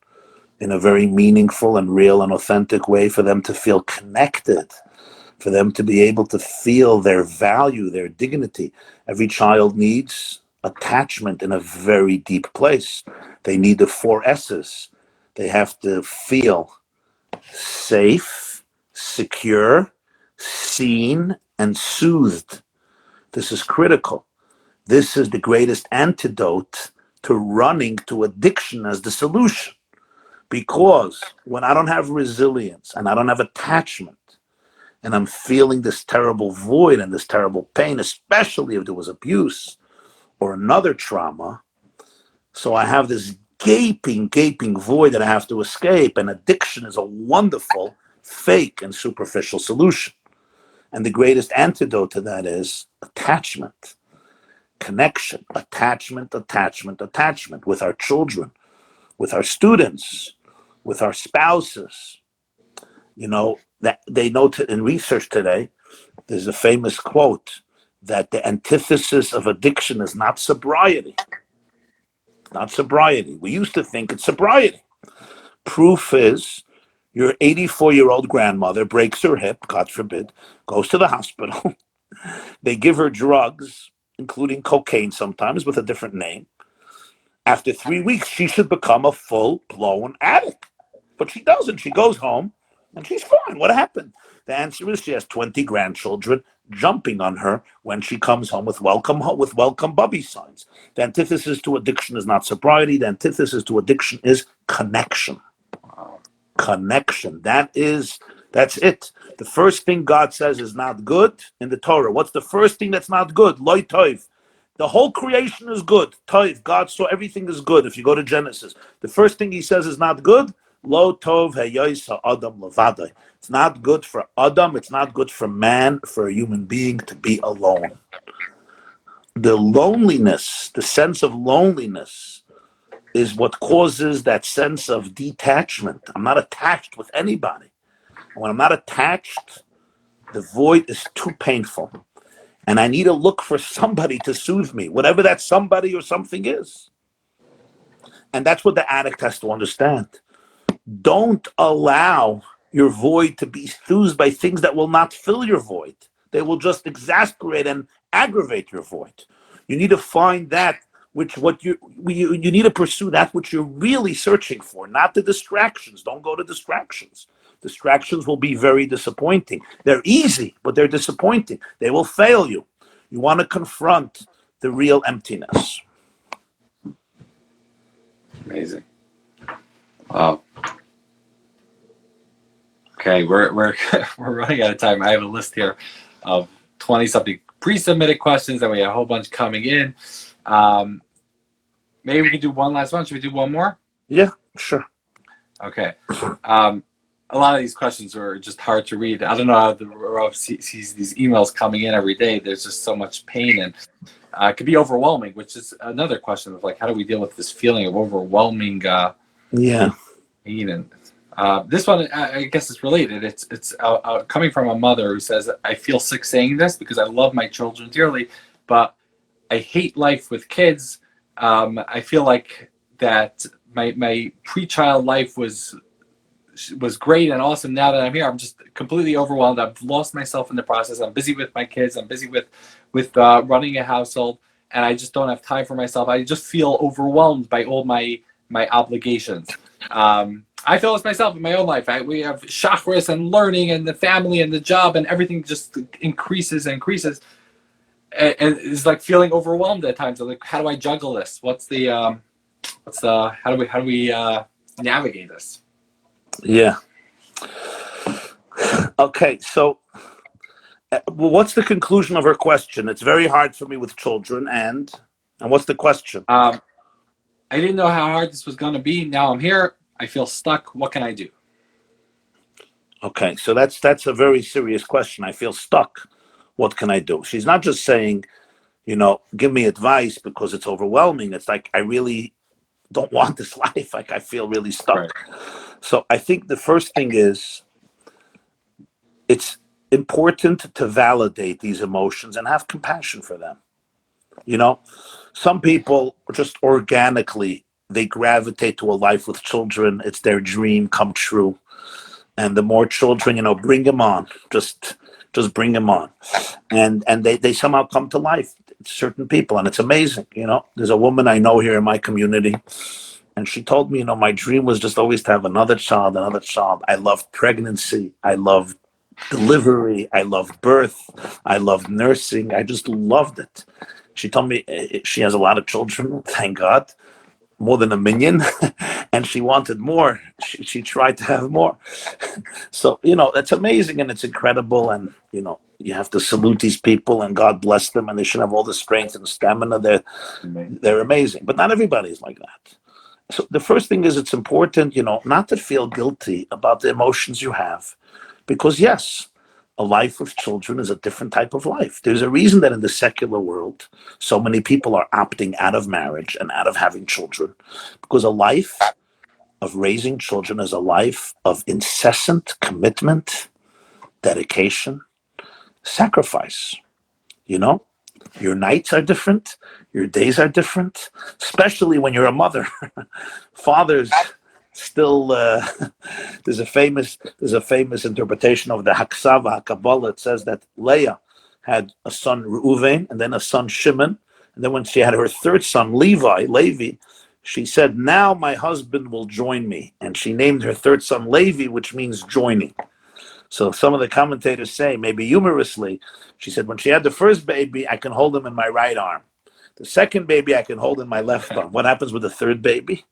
in a very meaningful and real and authentic way for them to feel connected, for them to be able to feel their value, their dignity. Every child needs attachment in a very deep place. They need the 4 S's. They have to feel safe, secure, seen, and soothed. This is critical. This is the greatest antidote to running to addiction as the solution. Because when I don't have resilience and I don't have attachment, and I'm feeling this terrible void and this terrible pain, especially if there was abuse or another trauma, so I have this gaping void that I have to escape, and addiction is a wonderful, fake, and superficial solution. And the greatest antidote to that is attachment, connection, attachment with our children, with our students, with our spouses. You know, that they note in research today, there's a famous quote that the antithesis of addiction is not sobriety. Not sobriety. We used to think it's sobriety. Proof is your 84-year-old grandmother breaks her hip, God forbid, goes to the hospital. They give her drugs, including cocaine sometimes with a different name. After 3 weeks, she should become a full-blown addict. But she doesn't. She goes home and she's fine. What happened? The answer is she has 20 grandchildren jumping on her when she comes home with welcome bubby signs. The antithesis to addiction is not sobriety. The antithesis to addiction is connection. Connection. That's it. The first thing God says is not good in the Torah. What's the first thing that's not good? Loi toiv. The whole creation is good. Toiv. God saw everything is good. If you go to Genesis, the first thing he says is not good. Lo tov heyois ha'adam levadai. It's not good for Adam. It's not good for man, for a human being to be alone. The loneliness, the sense of loneliness, is what causes that sense of detachment. I'm not attached with anybody. When I'm not attached, the void is too painful. And I need to look for somebody to soothe me, whatever that somebody or something is. And that's what the addict has to understand. Don't allow your void to be soothed by things that will not fill your void. They will just exasperate and aggravate your void. You need to find that you need to pursue that which you're really searching for, not the distractions. Don't go to distractions. Distractions will be very disappointing. They're easy, but they're disappointing. They will fail you. You want to confront the real emptiness. Amazing. Wow. Okay, we're we're running out of time. I have a list here of 20-something pre-submitted questions, and we have a whole bunch coming in. Maybe we can do one last one. Should we do one more? Yeah, sure. Okay. A lot of these questions are just hard to read. I don't know how the Rav sees these emails coming in every day. There's just so much pain, and it could be overwhelming, which is another question of like, how do we deal with this feeling of overwhelming pain? And this one, I guess, is related. It's coming from a mother who says, I feel sick saying this because I love my children dearly, but I hate life with kids. I feel like that my pre-child life was great and awesome. Now that I'm here, I'm just completely overwhelmed. I've lost myself in the process. I'm busy with my kids. I'm busy with running a household, and I just don't have time for myself. I just feel overwhelmed by all my obligations. I feel this myself in my own life. We have chakras and learning and the family and the job, and everything just increases and increases. And it's like feeling overwhelmed at times. I'm like, how do I juggle this? How do we navigate this? Yeah. Okay, so Well, what's the conclusion of her question? It's very hard for me with children, and what's the question? I didn't know how hard this was going to be. Now I'm here. I feel stuck. What can I do? Okay, so that's a very serious question. I feel stuck. What can I do? She's not just saying, give me advice because it's overwhelming. It's like I really don't want this life. Like I feel really stuck. Right. So I think the first thing is it's important to validate these emotions and have compassion for them. Some people just organically they gravitate to a life with children. It's their dream come true. And the more children, bring them on. Just bring them on. And they somehow come to life. Certain people, and it's amazing. There's a woman I know here in my community, and she told me, my dream was just always to have another child, another child. I loved pregnancy. I loved delivery. I loved birth. I loved nursing. I just loved it. She told me she has a lot of children, thank God, more than a million, and she wanted more. She tried to have more. So, that's amazing and it's incredible. And, you have to salute these people and God bless them and they should have all the strength and stamina. They're amazing, but not everybody is like that. So the first thing is it's important, not to feel guilty about the emotions you have, because yes, a life with children is a different type of life. There's a reason that in the secular world, so many people are opting out of marriage and out of having children, because a life of raising children is a life of incessant commitment, dedication, sacrifice. Your nights are different, your days are different, especially when you're a mother. Fathers still there's a famous interpretation of the Haksava Kabbalah. It says that Leah had a son Reuven and then a son Shimon, and then when she had her third son Levi, she said, now my husband will join me, and she named her third son Levi, which means joining. So some of the commentators say, maybe humorously, she said, when she had the first baby, I can hold him in my right arm. The second baby, I can hold in my left arm. What happens with the third baby?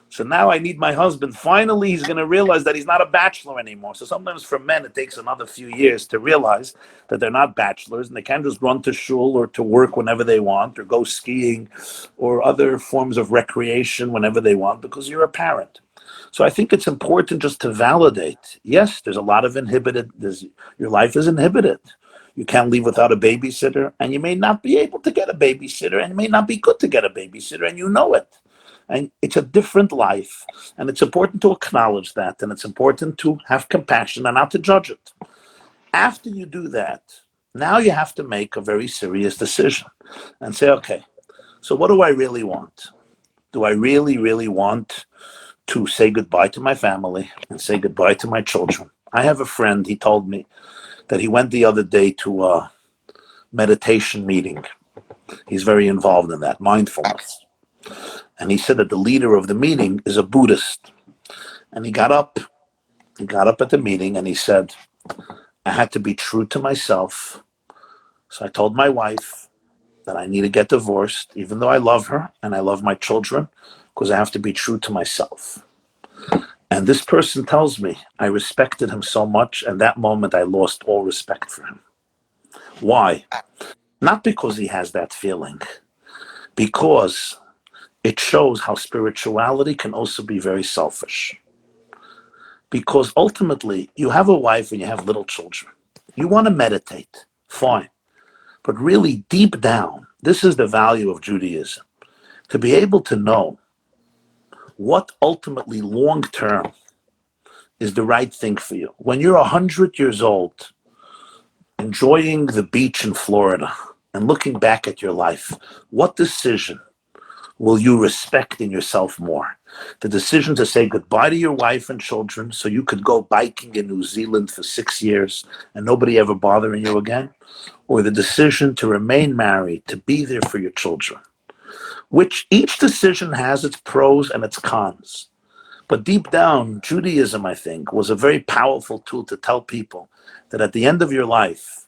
So now I need my husband. Finally, he's going to realize that he's not a bachelor anymore. So sometimes for men, it takes another few years to realize that they're not bachelors and they can't just run to shul or to work whenever they want or go skiing or other forms of recreation whenever they want because you're a parent. So I think it's important just to validate. Yes, there's a lot of your life is inhibited. You can't leave without a babysitter, and you may not be able to get a babysitter, and it may not be good to get a babysitter, and you know it. And it's a different life, and it's important to acknowledge that, and it's important to have compassion and not to judge it. After you do that, now you have to make a very serious decision and say, okay, so what do I really want? Do I really, really want to say goodbye to my family and say goodbye to my children? I have a friend, he told me that he went the other day to a meditation meeting. He's very involved in that, mindfulness. And he said that the leader of the meeting is a Buddhist. And he got up at the meeting and he said, I had to be true to myself. So I told my wife that I need to get divorced, even though I love her and I love my children, because I have to be true to myself. And this person tells me I respected him so much, and that moment I lost all respect for him. Why? Not because he has that feeling, because it shows how spirituality can also be very selfish. Because ultimately, you have a wife and you have little children. You want to meditate, fine. But really, deep down, this is the value of Judaism. To be able to know what ultimately long-term is the right thing for you. When you're 100 years old, enjoying the beach in Florida and looking back at your life, what decision will you respect in yourself more? The decision to say goodbye to your wife and children so you could go biking in New Zealand for 6 years and nobody ever bothering you again? Or the decision to remain married, to be there for your children? Which each decision has its pros and its cons. But deep down, Judaism, I think, was a very powerful tool to tell people that at the end of your life,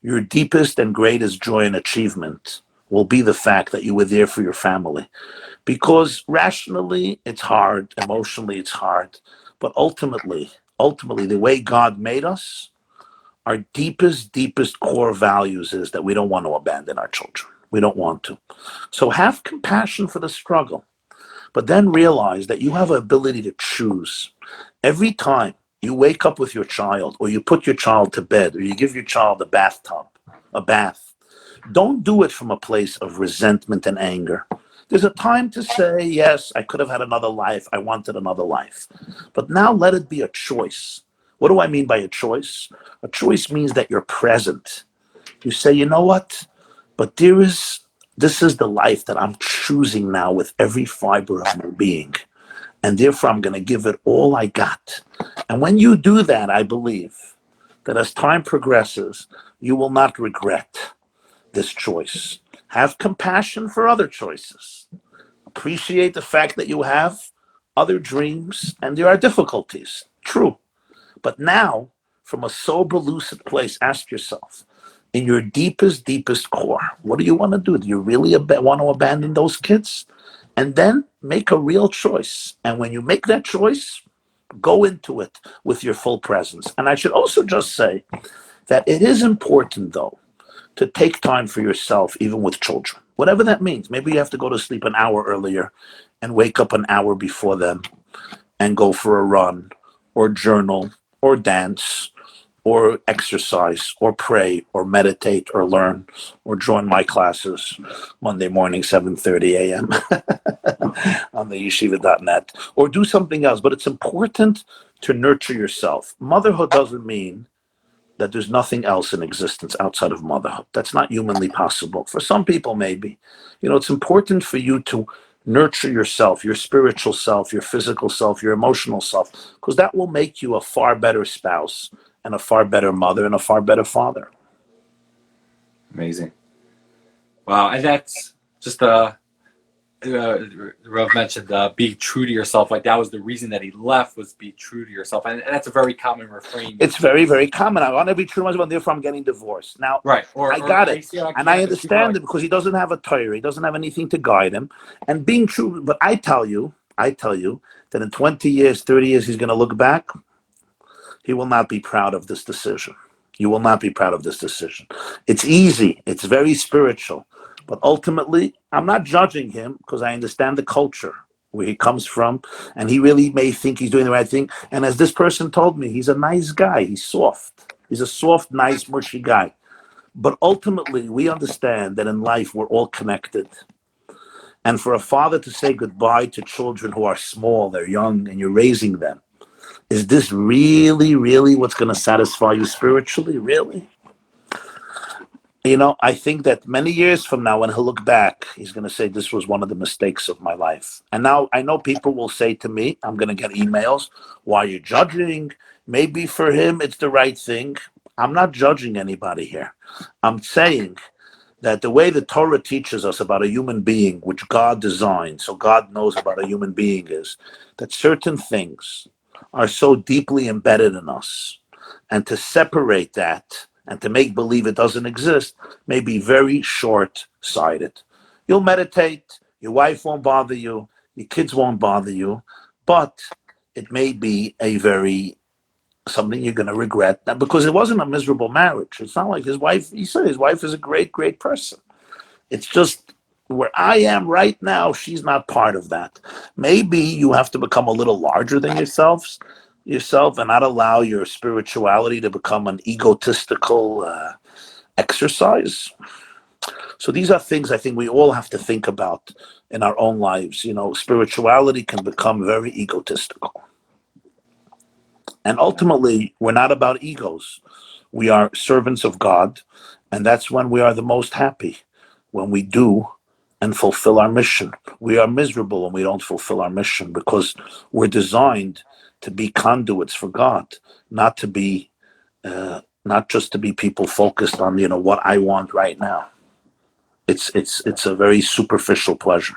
your deepest and greatest joy and achievement will be the fact that you were there for your family. Because rationally, it's hard. Emotionally, it's hard. But ultimately, the way God made us, our deepest core values is that we don't want to abandon our children. We don't want to. So have compassion for the struggle, but then realize that you have an ability to choose. Every time you wake up with your child, or you put your child to bed, or you give your child a bath, don't do it from a place of resentment and anger. There's a time to say, yes, I could have had another life. I wanted another life. But now let it be a choice. What do I mean by a choice? A choice means that you're present. You say, you know what? But this is the life that I'm choosing now with every fiber of my being. And therefore, I'm going to give it all I got. And when you do that, I believe that as time progresses, you will not regret this choice. Have compassion for other choices. Appreciate the fact that you have other dreams and there are difficulties. True. But now, from a sober, lucid place, ask yourself, in your deepest core, what do you want to do? Do you really want to abandon those kids? And then make a real choice. And when you make that choice, go into it with your full presence. And I should also just say that it is important, though, to take time for yourself, even with children, whatever that means. Maybe you have to go to sleep an hour earlier and wake up an hour before them and go for a run or journal or dance or exercise or pray or meditate or learn or join my classes Monday morning, 7:30 a.m. on the yeshiva.net, or do something else. But it's important to nurture yourself. Motherhood doesn't mean that there's nothing else in existence outside of motherhood. That's not humanly possible. For some people, maybe. It's important for you to nurture yourself, your spiritual self, your physical self, your emotional self, because that will make you a far better spouse and a far better mother and a far better father. Amazing. Wow. And that's just Rav mentioned be true to yourself. Like that was the reason that he left, was be true to yourself. And that's a very common refrain. It's very, very common. I want to be true to myself, therefore I'm getting divorced. Now, right. I got it. And I understand it because he doesn't have a Torah. He doesn't have anything to guide him. And being true, but I tell you that in 20 years, 30 years, he's going to look back. He will not be proud of this decision. You will not be proud of this decision. It's easy. It's very spiritual. But ultimately, I'm not judging him because I understand the culture where he comes from. And he really may think he's doing the right thing. And as this person told me, he's a nice guy. He's soft. He's a soft, nice, mushy guy. But ultimately, we understand that in life, we're all connected. And for a father to say goodbye to children who are small, they're young, and you're raising them, is this really, really what's going to satisfy you spiritually? Really? I think that many years from now, when he'll look back, he's going to say, this was one of the mistakes of my life. And now I know people will say to me, I'm going to get emails, why are you judging? Maybe for him, it's the right thing. I'm not judging anybody here. I'm saying that the way the Torah teaches us about a human being, which God designed, so God knows about a human being, is that certain things are so deeply embedded in us. And to separate that and to make believe it doesn't exist may be very short-sighted. You'll meditate, your wife won't bother you, your kids won't bother you, but it may be something you're going to regret, because it wasn't a miserable marriage. It's not like his wife, he said his wife is a great, great person. It's just where I am right now, she's not part of that. Maybe you have to become a little larger than yourself and not allow your spirituality to become an egotistical exercise. So these are things I think we all have to think about in our own lives. Spirituality can become very egotistical. And ultimately, we're not about egos. We are servants of God, and that's when we are the most happy, when we do and fulfill our mission. We are miserable when we don't fulfill our mission, because we're designed to be conduits for God, not just to be people focused on what I want right now. It's a very superficial pleasure.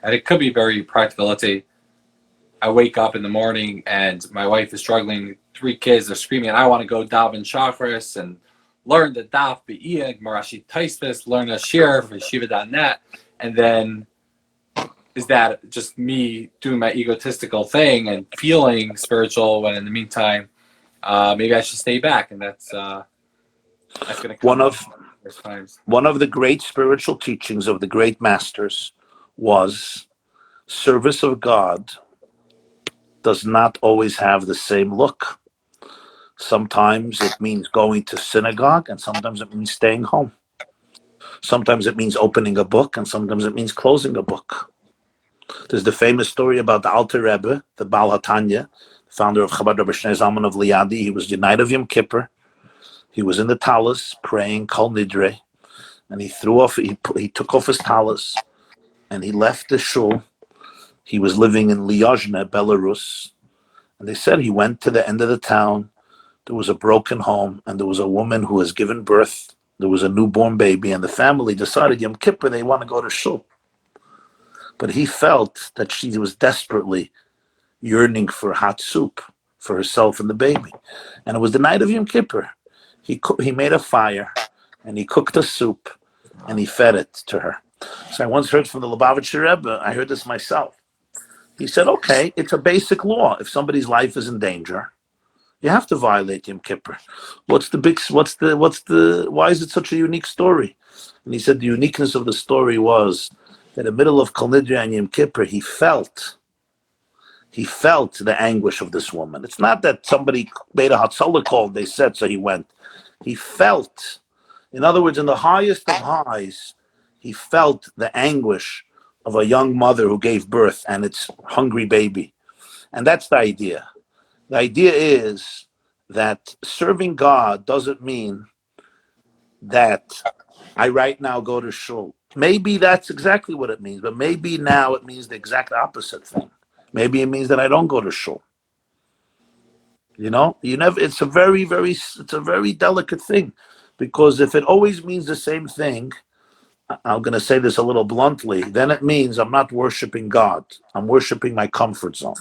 And it could be very practical. Let's say I wake up in the morning and my wife is struggling. 3 kids are screaming, and I want to go daven chakras and learn the daf be'iyah, Marashi Taisvis, learn a shir for yeshiva.net. And then is that just me doing my egotistical thing and feeling spiritual when in the meantime maybe I should stay back, and that's going to come up first times. One of the great spiritual teachings of the great masters was service of God does not always have the same look. Sometimes it means going to synagogue, and sometimes it means staying home. Sometimes it means opening a book, and sometimes it means closing a book. There's the famous story about the Alter Rebbe, the Baal HaTanya, founder of Chabad Rabbi Shnei Zalman of Liadi. He was the night of Yom Kippur. He was in the talus praying Kol Nidre, and he took off his talus, and he left the shul. He was living in Lyozhne, Belarus, and they said he went to the end of the town. There was a broken home, and there was a woman who has given birth. There was a newborn baby, and the family decided Yom Kippur they want to go to shul. But he felt that she was desperately yearning for hot soup for herself and the baby. And it was the night of Yom Kippur. He made a fire, and he cooked a soup, and he fed it to her. So I once heard from the Lubavitcher Rebbe, I heard this myself. He said, okay, it's a basic law. If somebody's life is in danger, you have to violate Yom Kippur. Why is it such a unique story? And he said the uniqueness of the story was that in the middle of Kol Nidre and Yom Kippur, he felt the anguish of this woman. It's not that somebody made a Hatzalah call, they said, so he went. He felt, in other words, in the highest of highs, he felt the anguish of a young mother who gave birth and its hungry baby. And that's the idea. The idea is that serving God doesn't mean that I right now go to shul. Maybe that's exactly what it means, but maybe now it means the exact opposite thing. Maybe it means that I don't go to shul. It's a very delicate thing, because if it always means the same thing, I'm going to say this a little bluntly, then it means I'm not worshiping God. I'm worshiping my comfort zone.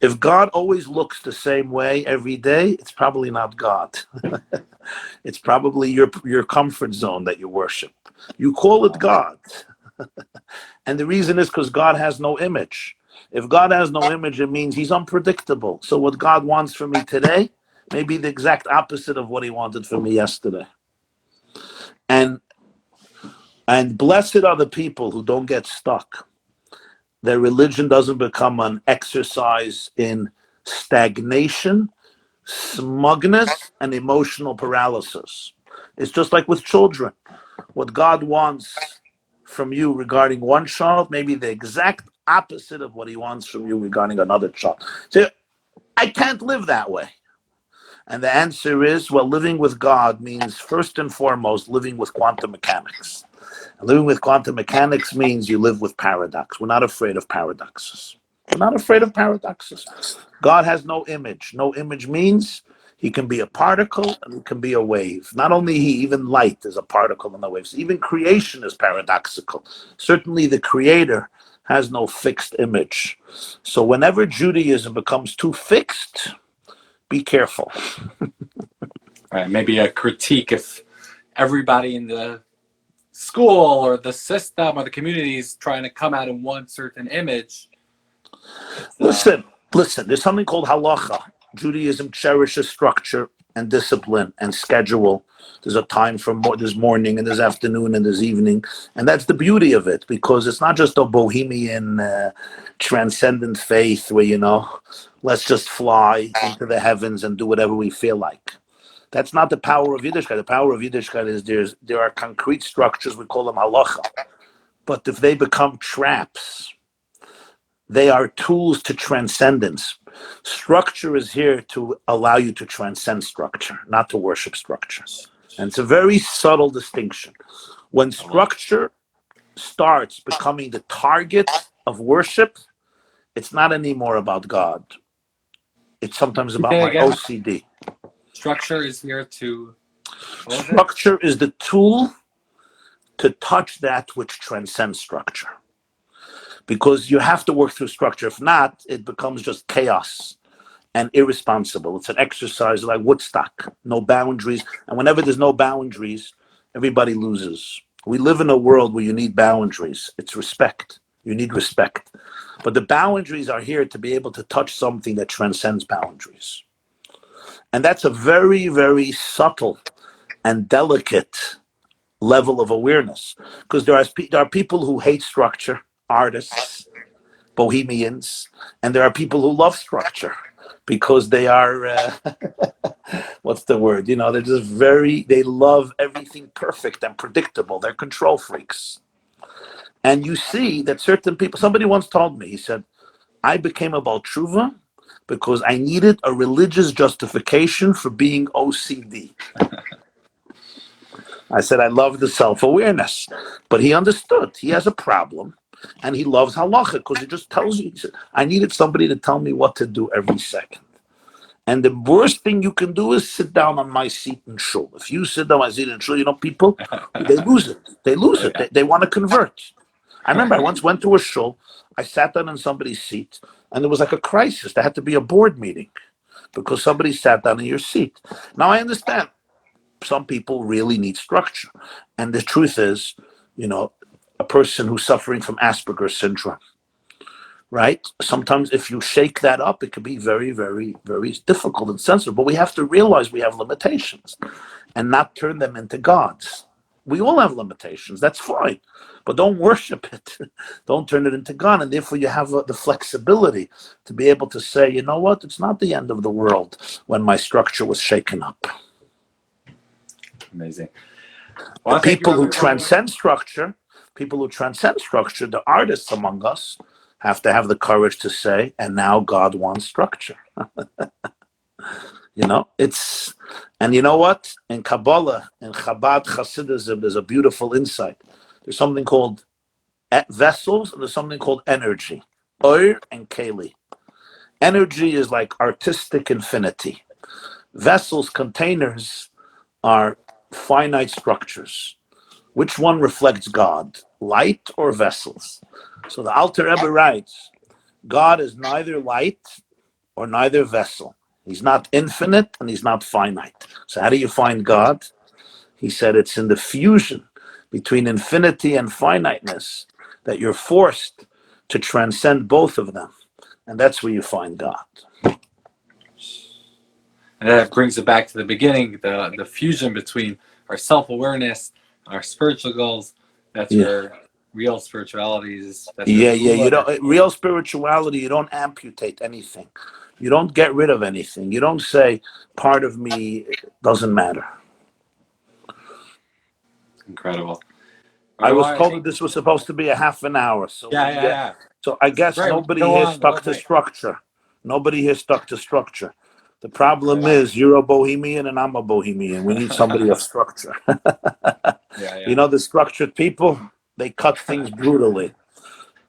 If God always looks the same way every day, it's probably not God. It's probably your comfort zone that you worship. You call it God. And the reason is because God has no image. If God has no image, it means he's unpredictable. So what God wants from me today may be the exact opposite of what he wanted from me yesterday. And blessed are the people who don't get stuck. Their religion doesn't become an exercise in stagnation, smugness, and emotional paralysis. It's just like with children. What God wants from you regarding one child may be the exact opposite of what he wants from you regarding another child. So I can't live that way. And the answer is, well, living with God means first and foremost living with quantum mechanics. And living with quantum mechanics means you live with paradox. We're not afraid of paradoxes. We're not afraid of paradoxes. God has no image. No image means he can be a particle and he can be a wave. Not only even light is a particle and a wave. So even creation is paradoxical. Certainly the creator has no fixed image. So whenever Judaism becomes too fixed, be careful. Right, maybe a critique if everybody in the school or the system or the community is trying to come out in one certain image. Listen, there's something called halacha. Judaism cherishes structure and discipline and schedule. There's a time for there's morning and there's afternoon and there's evening. And that's the beauty of it, because it's not just a bohemian transcendent faith where, let's just fly into the heavens and do whatever we feel like. That's not the power of Yiddishkeit. The power of Yiddishkeit is there are concrete structures, we call them halacha. But if they become traps, they are tools to transcendence. Structure is here to allow you to transcend structure, not to worship structure. And it's a very subtle distinction. When structure starts becoming the target of worship, it's not anymore about God. It's sometimes about my OCD. Structure is here to... Structure is the tool to touch that which transcends structure. Because you have to work through structure. If not, it becomes just chaos and irresponsible. It's an exercise like Woodstock, no boundaries. And whenever there's no boundaries, everybody loses. We live in a world where you need boundaries. It's respect. You need respect. But the boundaries are here to be able to touch something that transcends boundaries. And that's a very, very subtle and delicate level of awareness, because there are people who hate structure, artists, bohemians, and there are people who love structure because they are what's the word? They're just they love everything perfect and predictable. They're control freaks. And you see that certain people, somebody once told me, he said, I became a Baal Tshuva because I needed a religious justification for being OCD. I said, I love the self-awareness. But he understood. He has a problem. And he loves halacha because it just tells you, he said, I needed somebody to tell me what to do every second. And the worst thing you can do is sit down on my seat in shul. If you sit down on my seat in shul, people, they lose it. They lose it. They want to convert. I remember I once went to a shul. I sat down in somebody's seat, and there was like a crisis. There had to be a board meeting because somebody sat down in your seat. Now, I understand some people really need structure. And the truth is, a person who's suffering from Asperger's syndrome, right? Sometimes if you shake that up, it can be very, very, very difficult and sensitive. But we have to realize we have limitations and not turn them into gods. We all have limitations. That's fine. But don't worship it. Don't turn it into God. And therefore you have the flexibility to be able to say, you know what? It's not the end of the world when my structure was shaken up. Amazing. Well, people who transcend structure, the artists among us, have to have the courage to say, and now God wants structure. And you know what? In Kabbalah, in Chabad Hasidism, there's a beautiful insight. There's something called vessels, and there's something called energy. Oir and Keli. Energy is like artistic infinity. Vessels, containers, are finite structures. Which one reflects God? Light or vessels? So the Alter Rebbe writes, God is neither light or neither vessel. He's not infinite and he's not finite. So how do you find God? He said it's in the fusion between infinity and finiteness that you're forced to transcend both of them. And that's where you find God. And that brings it back to the beginning, the fusion between our self-awareness, our spiritual goals. That's where real spirituality is. Real spirituality, you don't amputate anything. You don't get rid of anything. You don't say, part of me doesn't matter. Incredible. I was told that this was supposed to be a half an hour. So So I guess nobody here stuck to structure. Nobody here stuck to structure. The problem is you're a bohemian and I'm a bohemian. We need somebody of structure. The structured people, they cut things brutally.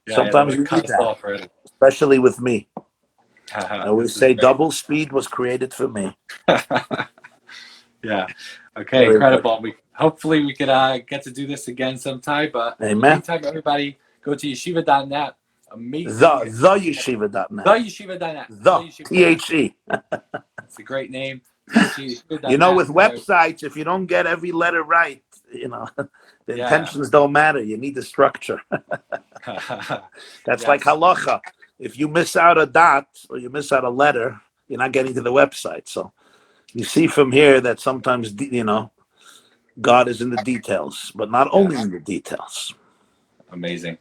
Sometimes you need that, especially with me. I always say double speed was created for me. Yeah. Okay, incredible. Hopefully we could get to do this again sometime. But Amen. Anytime, everybody, go to yeshiva.net. Amazing. The yeshiva.net. The yeshiva.net. The T-H-E. It's a great name. With websites, if you don't get every letter right, the intentions don't matter. You need the structure. That's like halacha. If you miss out a dot or you miss out a letter, you're not getting to the website. So you see from here that sometimes, God is in the details, but not only in the details. Amazing.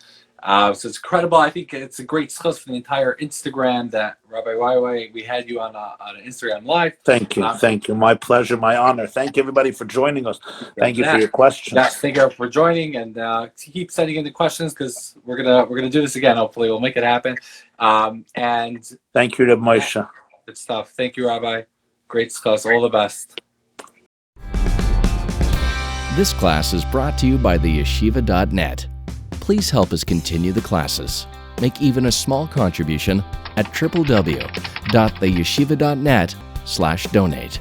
So it's incredible. I think it's a great source for the entire Instagram that Rabbi YY, we had you on an Instagram Live. Thank you. Thank you. My pleasure. My honor. Thank you, everybody, for joining us. Thank you for your questions. Yes, thank you for joining, and keep sending in the questions because we're gonna do this again. Hopefully, we'll make it happen. And thank you to Moshe. Good stuff. Thank you, Rabbi. Great stuff. All the best. This class is brought to you by theyeshiva.net. Please help us continue the classes. Make even a small contribution at www.theyeshiva.net/donate.